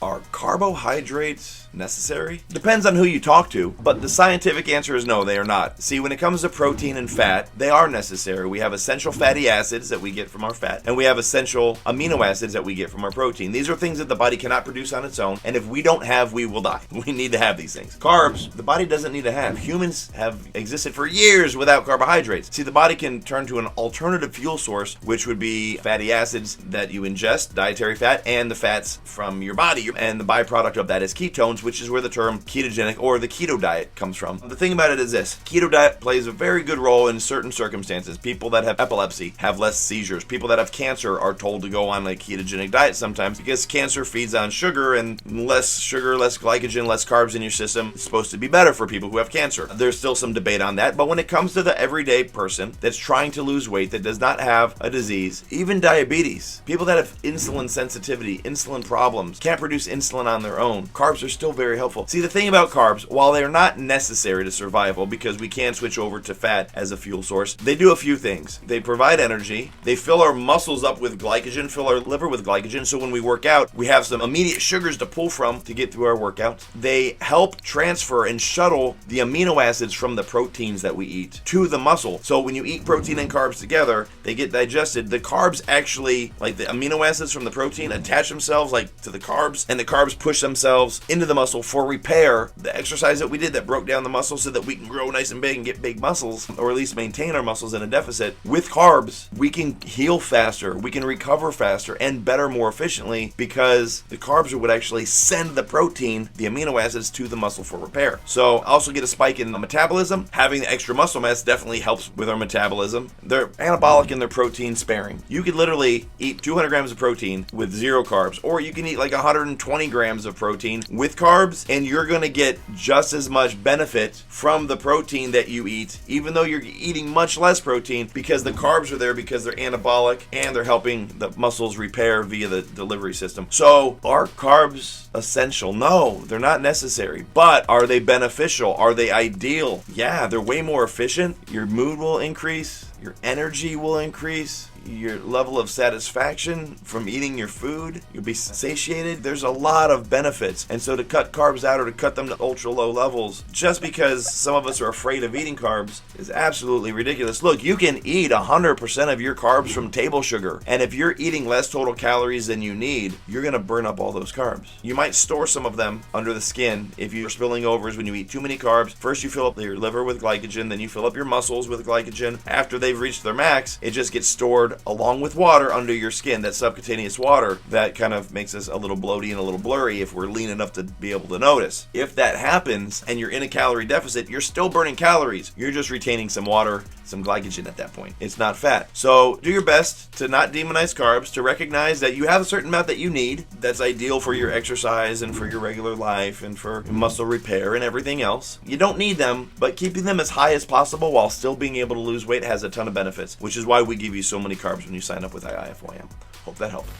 Are carbohydrates necessary? Depends on who you talk to, but the scientific answer is no, they are not. See, when it comes to protein and fat, they are necessary. We have essential fatty acids that we get from our fat, and we have essential amino acids that we get from our protein. These are things that the body cannot produce on its own, and if we don't have, we will die. We need to have these things. Carbs, the body doesn't need to have. Humans have existed for years without carbohydrates. See, the body can turn to an alternative fuel source, which would be fatty acids that you ingest, dietary fat, and the fats from your body. And the byproduct of that is ketones, which is where the term ketogenic or the keto diet comes from. The thing about it is this: keto diet plays a very good role in certain circumstances. People that have epilepsy have less seizures. People that have cancer are told to go on a ketogenic diet sometimes because cancer feeds on sugar, and less sugar, less glycogen, less carbs in your system is supposed to be better for people who have cancer. There's still some debate on that, but when it comes to the everyday person that's trying to lose weight, that does not have a disease, even diabetes, people that have insulin sensitivity, insulin problems, can't produce insulin on their own, carbs are still very helpful. See, the thing about carbs, while they're not necessary to survival because we can switch over to fat as a fuel source, they do a few things. They provide energy, they fill our muscles up with glycogen, fill our liver with glycogen, so when we work out, we have some immediate sugars to pull from to get through our workouts. They help transfer and shuttle the amino acids from the proteins that we eat to the muscle. So when you eat protein and carbs together, they get digested. The carbs actually, like the amino acids from the protein, attach themselves to the carbs, and the carbs push themselves into the muscle for repair. The exercise that we did that broke down the muscle so that we can grow nice and big and get big muscles, or at least maintain our muscles in a deficit. With carbs, we can heal faster, we can recover faster and better, more efficiently, because the carbs are what actually send the protein, the amino acids, to the muscle for repair. So also get a spike in the metabolism. Having the extra muscle mass definitely helps with our metabolism. They're anabolic and they're protein sparing. You could literally eat 200 grams of protein with 0 carbs, or you can eat 120 grams of protein with carbs, and you're going to get just as much benefit from the protein that you eat, even though you're eating much less protein, because the carbs are there, because they're anabolic and they're helping the muscles repair via the delivery system. So are carbs essential? No, they're not necessary. But are they beneficial? Are they ideal? Yeah, they're way more efficient. Your mood will increase. Your energy will increase. Your level of satisfaction from eating your food, you'll be satiated. There's a lot of benefits. And so to cut carbs out or to cut them to ultra low levels just because some of us are afraid of eating carbs is absolutely ridiculous. Look, you can eat 100% of your carbs from table sugar, and if you're eating less total calories than you need, you're going to burn up all those carbs. You might store some of them under the skin if you're spilling overs when you eat too many carbs. First you fill up your liver with glycogen, then you fill up your muscles with glycogen. After they've reached their max, it just gets stored along with water under your skin, that subcutaneous water that kind of makes us a little bloaty and a little blurry if we're lean enough to be able to notice. If that happens and you're in a calorie deficit, you're still burning calories. You're just retaining some water, some glycogen at that point. It's not fat. So do your best to not demonize carbs, to recognize that you have a certain amount that you need that's ideal for your exercise and for your regular life and for muscle repair and everything else. You don't need them, but keeping them as high as possible while still being able to lose weight has a ton of benefits, which is why we give you so many carbs when you sign up with IIFYM. Hope that helped.